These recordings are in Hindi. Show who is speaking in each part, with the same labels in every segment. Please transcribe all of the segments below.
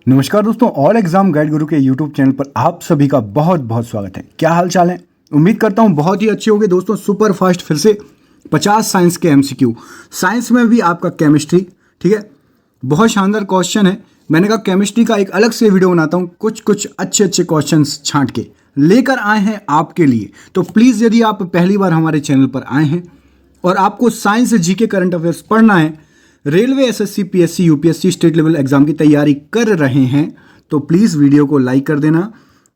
Speaker 1: नमस्कार दोस्तों, ऑल एग्जाम गाइड गुरु के यूट्यूब चैनल पर आप सभी का बहुत बहुत स्वागत है। क्या हाल चाल है? उम्मीद करता हूँ बहुत ही अच्छे होंगे दोस्तों। सुपर फास्ट फिर से 50 साइंस के एमसीक्यू, साइंस में भी आपका केमिस्ट्री, ठीक है, बहुत शानदार क्वेश्चन है। मैंने कहा केमिस्ट्री का एक अलग से वीडियो बनाता हूँ, कुछ अच्छे क्वेश्चन छांट के लेकर आए हैं आपके लिए। तो प्लीज़ यदि आप पहली बार हमारे चैनल पर आए हैं और आपको साइंस जीके करंट अफेयर्स पढ़ना है, railway, SSC, PSC, UPSC, state level exam की तैयारी कर रहे हैं, तो प्लीज़ वीडियो को लाइक कर देना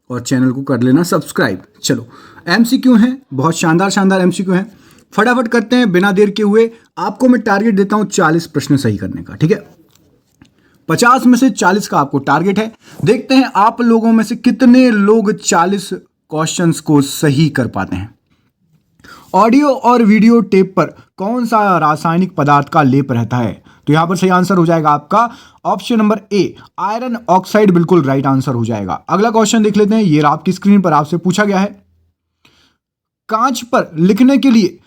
Speaker 1: और चैनल को कर लेना सब्सक्राइब। चलो, एमसीक्यू हैं, बहुत शानदार एमसीक्यू हैं, फटाफट करते हैं बिना देर के हुए। आपको मैं टारगेट देता हूं 40 प्रश्न सही करने का, ठीक है। 50 में से 40 का आपको टारगेट है। देखते हैं आप लोगों में से कितने लोग 40 क्वेश्चंस को सही कर पाते हैं। ऑडियो और वीडियो टेप पर कौन सा रासायनिक पदार्थ का लेप रहता है? तो यहां पर सही आंसर हो जाएगा आपका option number A, iron oxide, बिल्कुल राइट आंसर हो जाएगा। अगला क्वेश्चन देख लेते हैं। ये आपकी स्क्रीन पर आपसे पूछा गया है, कांच पर लिखने के लिए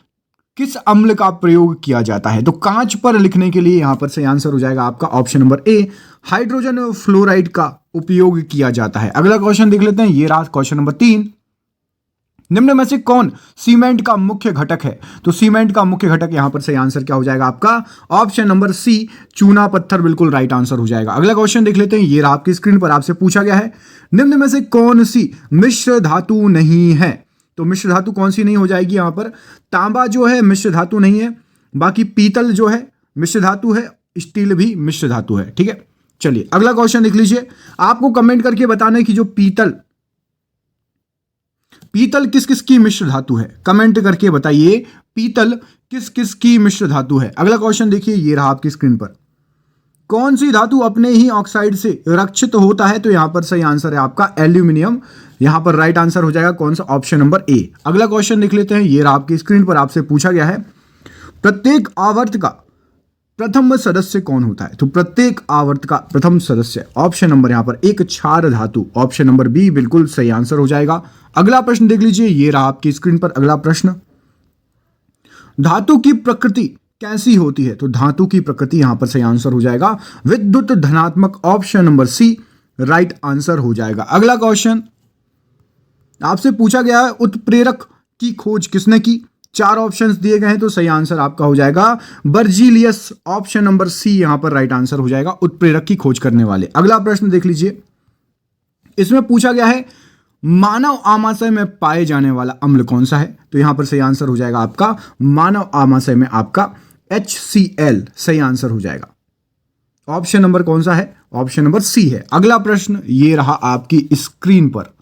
Speaker 1: किस अम्ल का प्रयोग किया जाता है? तो कांच पर लिखने के लिए यहां पर सही आंसर हो जाएगा आपका option number A, hydrogen fluoride का उपयोग किया जाता है। अगला क्वेश्चन देख लेते हैं। ये रहा क्वेश्चन नंबर 3, निम्न में से कौन सीमेंट का मुख्य घटक है? तो सीमेंट का मुख्य घटक यहां पर सही आंसर क्या हो जाएगा आपका ऑप्शन नंबर सी, चूना पत्थर, बिल्कुल राइट आंसर हो जाएगा। अगला क्वेश्चन देख लेते हैं। ये रहा आपकी स्क्रीन पर आपसे पूछा गया है, निम्न में से कौन सी मिश्र धातु नहीं है? तो मिश्र धातु कौन सी नहीं हो जाएगी? यहां पर तांबा जो है मिश्र धातु नहीं है, बाकी पीतल जो है मिश्र धातु है, स्टील भी मिश्र धातु है, ठीक है। चलिए अगला क्वेश्चन देख लीजिए। आपको कमेंट करके बताना है कि जो पीतल किस किस की मिश्र धातु है। कमेंट करके बताइए पीतल किस किस की मिश्र धातु है। अगला क्वेश्चन देखिए, ये रहा आपकी स्क्रीन पर, कौन सी धातु अपने ही ऑक्साइड से रक्षित होता है? तो यहां पर सही आंसर है आपका एल्यूमिनियम। यहां पर राइट आंसर हो जाएगा कौन सा? Option number A. अगला क्वेश्चन देख लेते हैं। ये रहा आपकी स्क्रीन पर आपसे पूछा गया है, प्रत्येक आवर्त का प्रथम सदस्य कौन होता है? तो प्रत्येक आवर्त का प्रथम सदस्य ऑप्शन नंबर यहां पर एक क्षार धातु, ऑप्शन नंबर बी, बिल्कुल सही आंसर हो जाएगा। अगला प्रश्न देख लीजिए। ये रहा आपकी स्क्रीन पर अगला प्रश्न, धातु की प्रकृति कैसी होती है? तो धातु की प्रकृति यहां पर सही आंसर हो जाएगा विद्युत धनात्मक, option number C right answer हो जाएगा। अगला क्वेश्चन आपसे पूछा गया है, उत्प्रेरक की खोज किसने की? 4 ऑप्शंस दिए गए हैं, तो सही आंसर आपका हो जाएगा बर्जीलियस, ऑप्शन नंबर सी यहां पर राइट आंसर हो जाएगा, उत्प्रेरक की खोज करने वाले। अगला प्रश्न देख लीजिए। इसमें पूछा गया है, मानव आमाशय में पाए जाने वाला अम्ल कौन सा है? तो यहां पर सही आंसर हो जाएगा आपका मानव आमाशय में आपका HCl सही आंसर हो जाएगा। ऑप्शन नंबर कौन सा है? ऑप्शन नंबर सी है। अगला प्रश्न ये रहा आपकी स्क्रीन पर,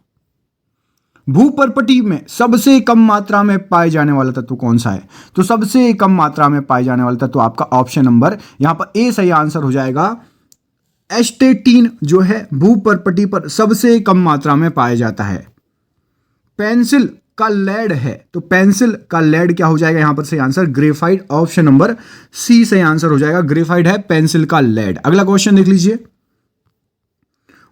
Speaker 1: भूपर्पटी में सबसे कम मात्रा में पाए जाने वाला तत्व कौन सा है? तो सबसे कम मात्रा में पाए जाने वाला तत्व आपका ऑप्शन नंबर यहां पर ए सही आंसर हो जाएगा, एस्टेटीन जो है भूपर्पटी पर सबसे कम मात्रा में पाया जाता है। पेंसिल का लेड है, तो पेंसिल का लेड क्या हो जाएगा यहां पर सही answer? Graphite, option number C सही आंसर हो जाएगा, ग्रेफाइट है पेंसिल का लेड। अगला क्वेश्चन देख लीजिए,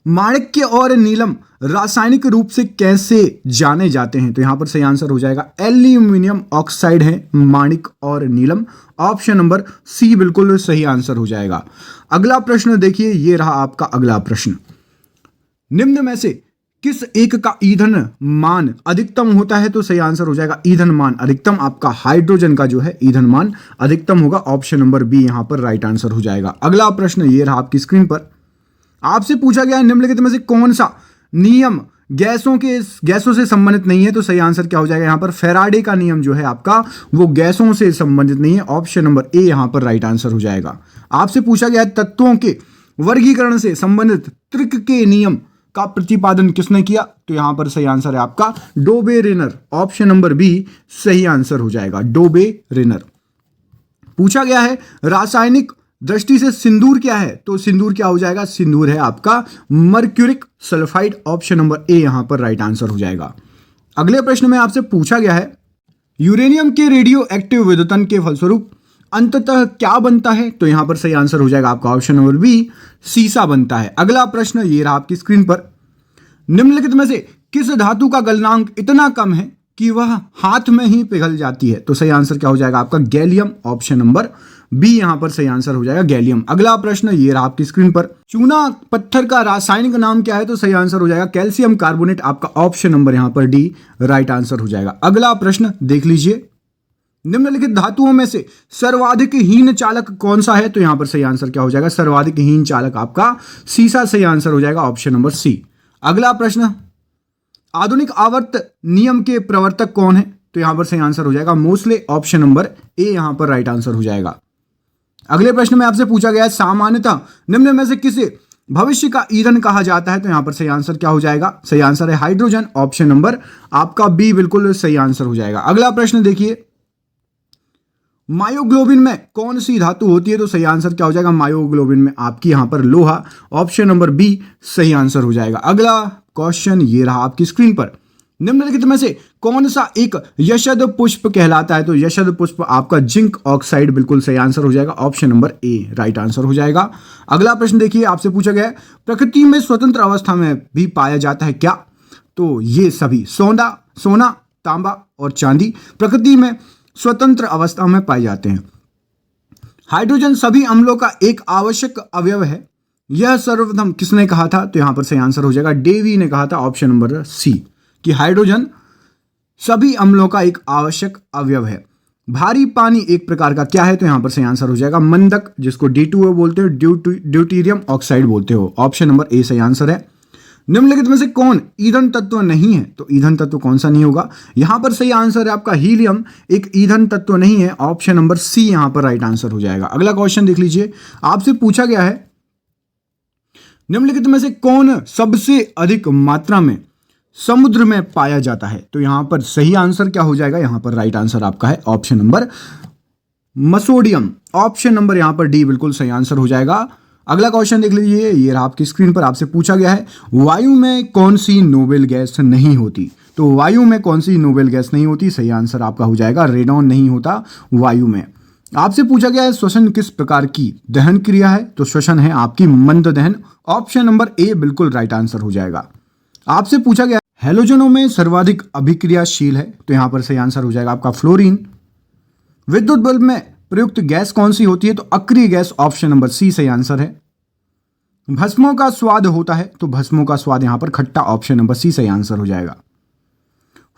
Speaker 1: माणिक्य और नीलम रासायनिक रूप से कैसे जाने जाते हैं? तो यहां पर सही आंसर हो जाएगा एल्यूमिनियम ऑक्साइड है माणिक और नीलम, ऑप्शन नंबर सी बिल्कुल सही आंसर हो जाएगा। अगला प्रश्न देखिए, ये रहा आपका अगला प्रश्न, निम्न में से किस एक का ईंधन मान अधिकतम होता है? तो सही आंसर हो जाएगा ईंधन मान अधिकतम आपका हाइड्रोजन का जो है ईंधन मान अधिकतम होगा, ऑप्शन नंबर बी यहां पर राइट आंसर हो जाएगा। अगला प्रश्न ये रहा आपकी स्क्रीन पर, आपसे पूछा गया है, निम्नलिखित में से कौन सा नियम गैसों से संबंधित नहीं है? तो सही आंसर क्या हो जाएगा यहां पर? फैराडे का नियम जो है आपका वो गैसों से संबंधित नहीं है, ऑप्शन नंबर ए यहां पर राइट आंसर हो जाएगा। आपसे पूछा गया है, तत्वों के वर्गीकरण से संबंधित त्रिक के नियम का प्रतिपादन किसने किया? तो यहां पर सही आंसर है आपका डोबे रेनर, ऑप्शन नंबर बी सही आंसर हो जाएगा, डोबे रेनर। पूछा गया है, रासायनिक दृष्टि से सिंदूर क्या है? तो सिंदूर क्या हो जाएगा? सिंदूर है आपका mercuric sulphide, option number A यहां पर राइट आंसर हो जाएगा। अगले प्रश्न में आपसे पूछा गया है, यूरेनियम के रेडियो एक्टिव विघटन के फलस्वरूप अंततः क्या बनता है? तो यहां पर सही आंसर हो जाएगा आपका ऑप्शन नंबर बी, सीसा बनता है। अगला प्रश्न ये रहा आपकी स्क्रीन पर, निम्नलिखित में से किस धातु का गलनांक इतना कम है कि वह हाथ में ही पिघल जाती है? तो सही आंसर क्या हो जाएगा आपका? गैलियम, ऑप्शन नंबर बी यहां पर सही आंसर हो जाएगा गैलियम। अगला प्रश्न ये रहा आपकी स्क्रीन पर, चूना पत्थर का रासायनिक नाम क्या है? तो सही आंसर हो जाएगा कैल्शियम कार्बोनेट। आपका ऑप्शन नंबर यहां पर डी राइट आंसर हो जाएगा। अगला प्रश्न देख लीजिए, निम्नलिखित धातुओं में से सर्वाधिक हीन चालक कौन सा है? तो यहां पर सही आंसर क्या हो जाएगा? सर्वाधिक हीन चालक आपका सीसा सही आंसर हो जाएगा, ऑप्शन नंबर सी। अगला प्रश्न, आधुनिक आवर्त नियम के प्रवर्तक कौन है? तो यहां पर सही आंसर हो जाएगा मोस्ले, ऑप्शन नंबर ए यहां पर राइट आंसर हो जाएगा। अगले प्रश्न में आपसे पूछा गया है, सामान्यतः निम्न में से किसे भविष्य का ईंधन कहा जाता है? तो यहां पर सही आंसर क्या हो जाएगा? सही आंसर है हाइड्रोजन, ऑप्शन नंबर आपका बी बिल्कुल सही आंसर हो जाएगा। अगला प्रश्न देखिए, मायोग्लोबिन में कौन सी धातु होती है? तो सही आंसर क्या हो जाएगा? मायोग्लोबिन में आपकी यहां पर लोहा, ऑप्शन नंबर बी सही आंसर हो जाएगा। अगला क्वेश्चन ये रहा आपकी स्क्रीन पर, निम्नलिखित में से कौन सा एक यशद पुष्प कहलाता है? तो यशद पुष्प आपका जिंक ऑक्साइड बिल्कुल सही आंसर हो जाएगा, option number A right answer हो जाएगा। अगला प्रश्न देखिए, आपसे पूछा गया है, प्रकृति में स्वतंत्र अवस्था में भी पाया जाता है क्या? तो ये सभी सोना, तांबा और चांदी प्रकृति में स्वतंत्र अवस्था में पाए जाते हैं। हाइड्रोजन सभी अम्लों का एक आवश्यक अवयव है, यह सर्वप्रथम किसने कहा था? तो यहां पर सही आंसर हो जाएगा डेवी ने कहा था, ऑप्शन नंबर सी, कि हाइड्रोजन सभी अम्लों का एक आवश्यक अवयव है। भारी पानी एक प्रकार का क्या है? तो यहां पर सही आंसर हो जाएगा मंदक, जिसको D2O बोलते हो, ड्यूटीरियम ऑक्साइड बोलते हो, ऑप्शन नंबर ए सही आंसर है। निम्नलिखित में से कौन ईंधन तत्व नहीं है? तो ईंधन तत्व कौन सा नहीं होगा? यहां पर सही आंसर है आपका हीलियम, एक ईंधन तत्व नहीं है, ऑप्शन नंबर सी यहां पर राइट आंसर हो जाएगा। अगला क्वेश्चन देख लीजिए, आपसे पूछा गया है, निम्नलिखित में से कौन सबसे अधिक मात्रा में समुद्र में पाया जाता है? तो यहां पर सही आंसर क्या हो जाएगा? यहां पर राइट आंसर आपका है ऑप्शन नंबर मसोडियम, ऑप्शन नंबर यहां पर डी बिल्कुल सही आंसर हो जाएगा। अगला क्वेश्चन देख लीजिए, ये रहा आपकी स्क्रीन पर, आपसे पूछा गया है, वायु में कौन सी नोबेल गैस नहीं होती? तो वायु में कौन सी नोबेल गैस नहीं होती? सही आंसर आपका हो जाएगा रेडॉन नहीं होता वायु में। आपसे पूछा गया है, श्वसन किस प्रकार की दहन क्रिया है? तो श्वसन है आपकी मंद दहन, ऑप्शन नंबर ए बिल्कुल राइट आंसर हो जाएगा। आपसे पूछा गया, हैलोजनों में सर्वाधिक अभिक्रियाशील है? तो यहां पर सही आंसर हो जाएगा आपका फ्लोरीन। विद्युत बल्ब में प्रयुक्त गैस कौन सी होती है? तो अक्रिय गैस, ऑप्शन नंबर सी सही आंसर है। भस्मों का स्वाद होता है? तो भस्मों का स्वाद यहां पर खट्टा, ऑप्शन नंबर सी सही आंसर हो जाएगा।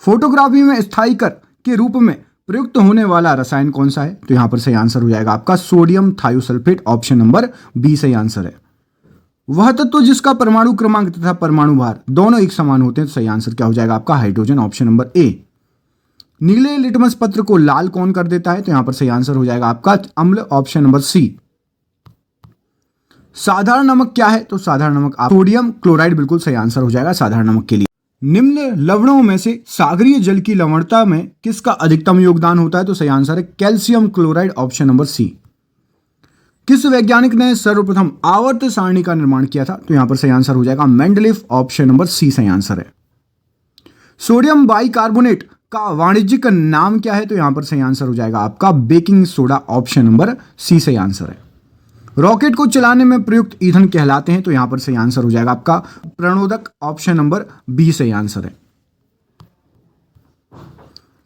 Speaker 1: फोटोग्राफी में स्थायीकर के रूप में प्रयुक्त होने वाला रसायन कौन सा है? तो यहां पर सही आंसर हो जाएगा आपका sodium thiosulphate, option number B सही आंसर है। वह तत्व जिसका परमाणु क्रमांक तथा परमाणु भार दोनों एक समान होते हैं, तो सही आंसर क्या हो जाएगा आपका? Hydrogen, option number A. नीले लिटमस पत्र को लाल कौन कर देता है? तो यहां पर सही आंसर हो जाएगा आपका अम्ल, ऑप्शन नंबर सी। साधारण नमक क्या है? तो साधारण नमक सोडियम क्लोराइड बिल्कुल सही आंसर हो जाएगा साधारण नमक के लिए। निम्न लवणों में से सागरीय जल की लवणता में किसका अधिकतम योगदान होता है? तो सही आंसर है calcium chloride, option number C. किस वैज्ञानिक ने सर्वप्रथम आवर्त सारणी का निर्माण किया था? तो यहां पर सही आंसर हो जाएगा मेंडलीफ, ऑप्शन नंबर सी सही आंसर है। सोडियम बाइकार्बोनेट का वाणिज्यिक नाम क्या है? तो यहां पर सही आंसर हो जाएगा आपका baking soda, option number C सही आंसर है। रॉकेट को चलाने में प्रयुक्त ईंधन कहलाते हैं? तो यहां पर सही आंसर हो जाएगा आपका प्रणोदक, ऑप्शन नंबर बी सही आंसर है।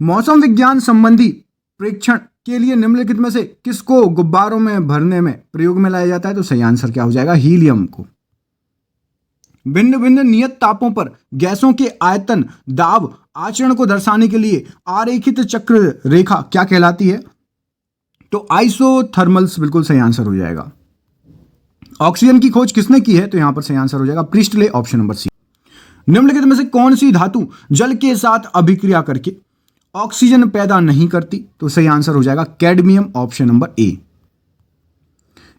Speaker 1: मौसम विज्ञान संबंधी प्रेक्षण के लिए निम्नलिखित में से किसको गुब्बारों में भरने में प्रयोग में लाया जाता है? तो सही आंसर क्या हो जाएगा? हीलियम को। भिन्न भिन्न नियत तापों पर गैसों के आयतन, दाब, आचरण को दर्शाने के लिए आरेखित चक्र रेखा क्या कहलाती है? तो आइसोथर्मल्स बिल्कुल सही आंसर हो जाएगा। ऑक्सीजन की खोज किसने की है? तो यहां पर सही आंसर हो जाएगा प्रिस्टले, ऑप्शन नंबर सी। निम्नलिखित में से कौन सी धातु जल के साथ अभिक्रिया करके ऑक्सीजन पैदा नहीं करती? तो सही आंसर हो जाएगा कैडमियम, ऑप्शन नंबर ए।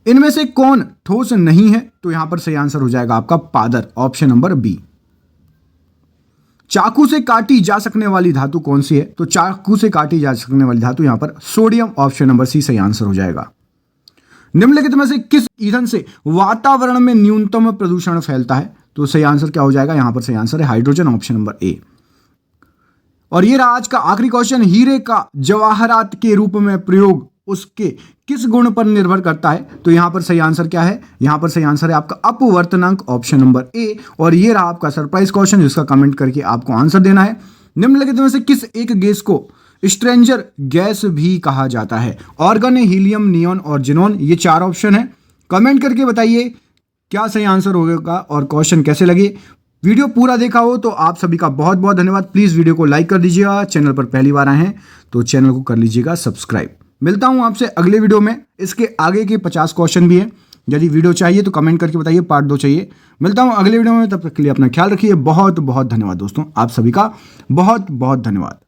Speaker 1: इनमें से कौन ठोस नहीं है? तो यहां पर सही आंसर हो जाएगा आपका पादर, ऑप्शन नंबर बी। चाकू से काटी जा सकने वाली धातु कौन सी है? तो चाकू से काटी जा सकने वाली धातु यहां पर सोडियम, ऑप्शन नंबर सी सही आंसर हो जाएगा। निम्नलिखित में से किस ईंधन से वातावरण में न्यूनतम प्रदूषण फैलता है? तो सही आंसर क्या हो जाएगा? यहां पर सही आंसर है हाइड्रोजन, ऑप्शन नंबर ए। और ये रहा आज का आखिरी क्वेश्चन, हीरे का जवाहरात के रूप में प्रयोग उसके किस गुण पर निर्भर करता है? तो यहां पर सही आंसर क्या है? यहां पर सही आंसर है आपका अपवर्तनांक, ऑप्शन नंबर ए। और ये रहा आपका सरप्राइज क्वेश्चन, जिसका कमेंट करके आपको आंसर देना है। निम्नलिखित में से किस एक गैस को स्ट्रेंजर गैस भी कहा जाता है? ऑर्गन, हीलियम, नियॉन और जिनोन, ये 4 ऑप्शन है। कमेंट करके बताइए क्या सही आंसर होगा और क्वेश्चन कैसे लगे। वीडियो पूरा देखा हो तो आप सभी का बहुत बहुत धन्यवाद। प्लीज़ वीडियो को लाइक कर दीजिएगा। चैनल पर पहली बार आए हैं तो चैनल को कर लीजिएगा सब्सक्राइब। मिलता हूं आपसे अगले वीडियो में। इसके आगे के 50 क्वेश्चन भी हैं। यदि वीडियो चाहिए तो कमेंट करके बताइए पार्ट 2 चाहिए। मिलता हूं अगले वीडियो में, तब तक के लिए अपना ख्याल रखिए। बहुत बहुत धन्यवाद दोस्तों, आप सभी का बहुत बहुत धन्यवाद।